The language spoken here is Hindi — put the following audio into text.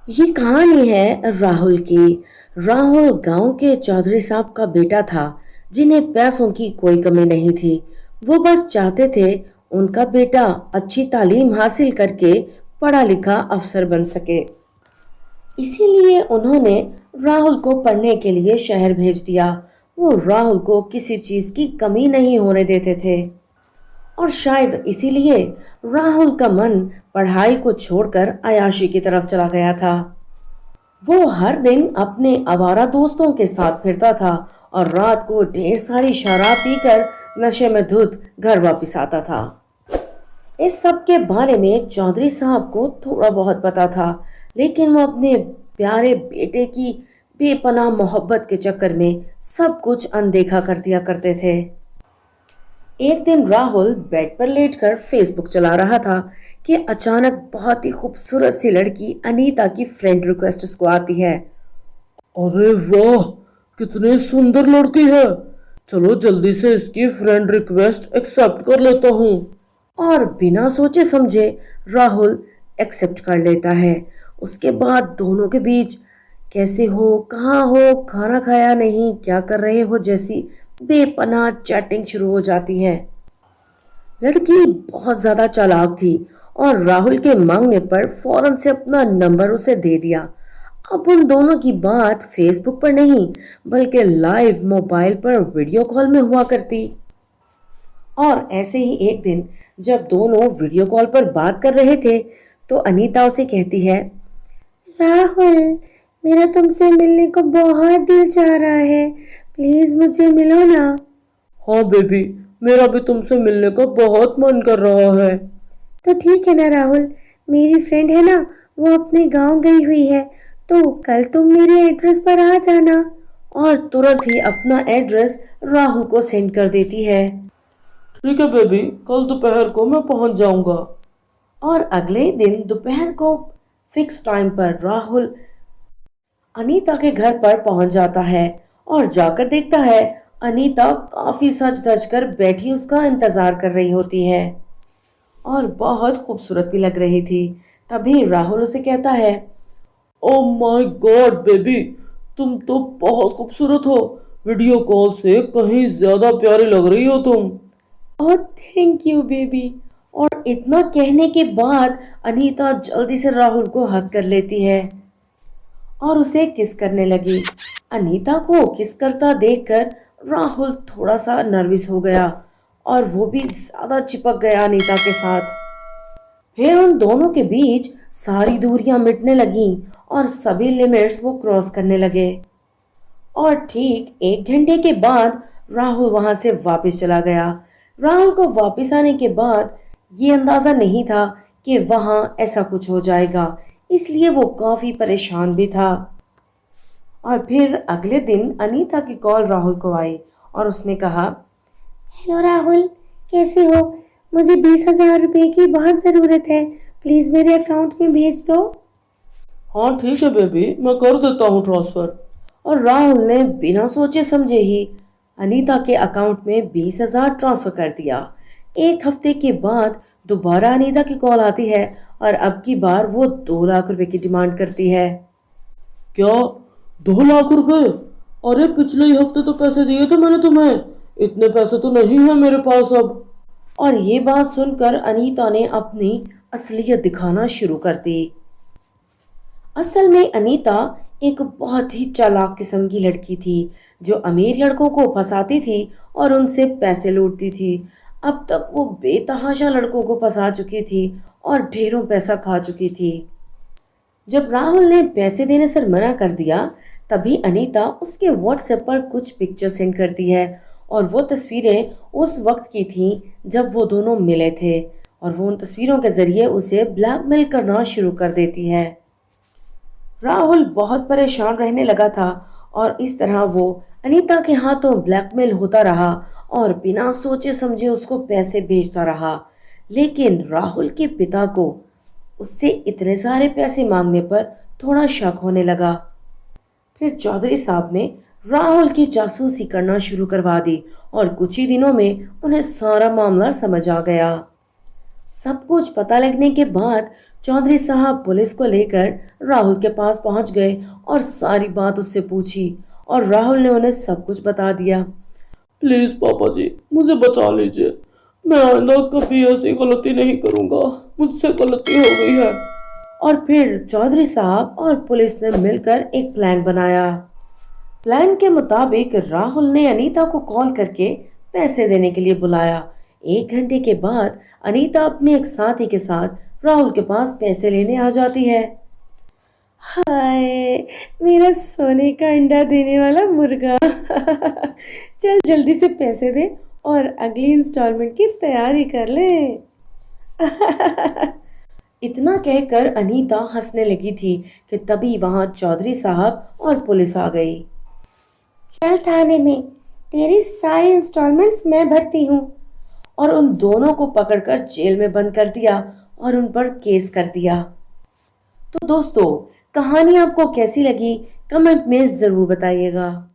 ये कहानी है राहुल की। राहुल गांव के चौधरी साहब का बेटा था, जिन्हें पैसों की कोई कमी नहीं थी। वो बस चाहते थे उनका बेटा अच्छी तालीम हासिल करके पढ़ा लिखा अफसर बन सके। इसीलिए उन्होंने राहुल को पढ़ने के लिए शहर भेज दिया। वो राहुल को किसी चीज की कमी नहीं होने देते थे, और शायद इसीलिए राहुल का मन पढ़ाई को छोड़कर अयाशी की तरफ चला गया था। वो हर दिन अपने आवारा दोस्तों के साथ फिरता था और रात को ढेर सारी शराब पीकर नशे में धुत घर वापस आता था। इस सब के बारे में चौधरी साहब को थोड़ा बहुत पता था, लेकिन वो अपने प्यारे बेटे की बेपनाह मोहब्बत के चक्कर में सब कुछ अनदेखा कर दिया करते थे। एक दिन राहुल बेड पर लेटकर फेसबुक चला रहा था कि अचानक बहुत ही खूबसूरत सी लड़की अनीता की फ्रेंड रिक्वेस्ट उसको आती है। अरे वाह, कितनी सुंदर लड़की है। चलो जल्दी से इसकी फ्रेंड रिक्वेस्ट एक्सेप्ट कर लेता हूँ। और बिना सोचे समझे राहुल एक्सेप्ट कर लेता है। उसके बाद दोनों के बीच कैसे हो, कहाँ हो, खाना खाया नहीं, क्या कर रहे हो जैसी बेपनाह चैटिंग शुरू हो जाती है। लड़की बहुत ज्यादा चालाक थी और राहुल के मांगने पर फौरन से अपना नंबर उसे दे दिया। अब उन दोनों की बात फेसबुक पर नहीं, बल्कि लाइव मोबाइल पर वीडियो कॉल में हुआ करती। और ऐसे ही एक दिन जब दोनों वीडियो कॉल पर बात कर रहे थे, तो अनीता उसे कहती है, राहुल, मेरा तुमसे मिलने को बहुत दिल चाह रहा है, प्लीज मुझे मिलो ना। हाँ बेबी, मेरा भी तुमसे मिलने का बहुत मन कर रहा है। तो ठीक है ना राहुल, मेरी फ्रेंड है ना, वो अपने गांव गई हुई है, तो कल तुम मेरे एड्रेस पर आ जाना। और तुरंत ही अपना एड्रेस राहुल को सेंड कर देती है। ठीक है बेबी, कल दोपहर को मैं पहुंच जाऊंगा। और अगले दिन दोपहर को फिक्स टाइम पर राहुल अनीता के घर पर पहुंच जाता है और जाकर देखता है अनीता काफी सज धज कर बैठी उसका इंतजार कर रही होती है और बहुत खूबसूरत भी लग रही थी। तभी राहुल उसे कहता है, ओ माय गॉड बेबी, तुम तो बहुत खूबसूरत हो। वीडियो कॉल से कहीं ज्यादा प्यारी लग रही हो तुम। और थैंक यू बेबी। और इतना कहने के बाद अनीता जल्दी से राहुल को हग कर लेती है और उसे किस करने लगी। अनीता को किस करता देखकर राहुल थोड़ा सा नर्वस हो गया और वो भी ज्यादा चिपक गया अनीता के साथ। फिर उन दोनों के बीच सारी दूरियां मिटने लगीं और सभी लिमिट्स वो क्रॉस करने लगे। और ठीक 1 घंटे के बाद राहुल वहां से वापस चला गया। राहुल को वापस आने के बाद ये अंदाजा नहीं था कि वहां ऐसा कुछ हो जाएगा, इसलिए वो काफी परेशान भी था। और फिर अगले दिन अनीता की कॉल राहुल को आई और उसने कहा, हेलो राहुल, कैसे हो? मुझे 20,000 रुपए की बहुत ज़रूरत है, प्लीज़ मेरे अकाउंट में भेज दो। हाँ ठीक है बेबी, मैं कर देता हूँ ट्रांसफर। और राहुल ने बिना सोचे समझे ही अनीता के अकाउंट में 20,000 ट्रांसफर कर दिया। 1 हफ्ते के बाद दोबारा अनीता की कॉल आती है और अब की बार वो 2 लाख रुपए की डिमांड करती है। क्या? 2 लाख रुपए? अरे पिछले ही हफ्ते तो पैसे दिए थे मैंने तुम्हें। इतने पैसे तो नहीं है मेरे पास अब। और ये बात सुनकर अनीता ने अपनी असलियत दिखाना शुरू कर दी। असल में अनीता एक बहुत ही चालाक किस्म की लड़की थी, जो अमीर लड़कों को फंसाती थी और उनसे पैसे लूटती थी। अब तक वो बेतहाशा लड़कों को फंसा चुकी थी और ढेरों पैसा खा चुकी थी। जब राहुल ने पैसे देने से मना कर दिया, तभी अनीता उसके व्हाट्सएप पर कुछ पिक्चर सेंड करती है और वो तस्वीरें उस वक्त की थीं जब वो दोनों मिले थे, और वो उन तस्वीरों के जरिए उसे ब्लैकमेल करना शुरू कर देती है। राहुल बहुत परेशान रहने लगा था और इस तरह वो अनीता के हाथों ब्लैकमेल होता रहा और बिना सोचे समझे उसको पैसे भेजता रहा। लेकिन राहुल के पिता को उससे इतने सारे पैसे मांगने पर थोड़ा शक होने लगा। फिर चौधरी साहब ने राहुल की जासूसी करना शुरू करवा दी और कुछ ही दिनों में उन्हें सारा मामला समझ आ गया। सब कुछ पता लगने के बाद चौधरी साहब पुलिस को लेकर राहुल के पास पहुंच गए और सारी बात उससे पूछी और राहुल ने उन्हें सब कुछ बता दिया। प्लीज पापा जी, मुझे बचा लीजिए। मैं आइंदा कभी ऐसी गलती नहीं करूंगा। मुझसे गलती हो गई है। और फिर चौधरी साहब और पुलिस ने मिलकर एक प्लान बनाया। प्लान के मुताबिक राहुल ने अनीता को कॉल करके पैसे देने के लिए बुलाया। 1 घंटे के बाद अनीता अपने एक साथी के साथ राहुल के पास पैसे लेने आ जाती है। हाय, मेरा सोने का अंडा देने वाला मुर्गा। चल जल्दी से पैसे दे और अगली इंस्टॉलमेंट की तैयारी कर ले। इतना कहकर अनीता हंसने लगी थी कि तभी वहां चौधरी साहब और पुलिस आ गई। चल थाने में, तेरी सारी इंस्टॉलमेंट्स मैं भरती हूँ। और उन दोनों को पकड़कर जेल में बंद कर दिया और उन पर केस कर दिया। तो दोस्तों, कहानी आपको कैसी लगी कमेंट में जरूर बताइएगा।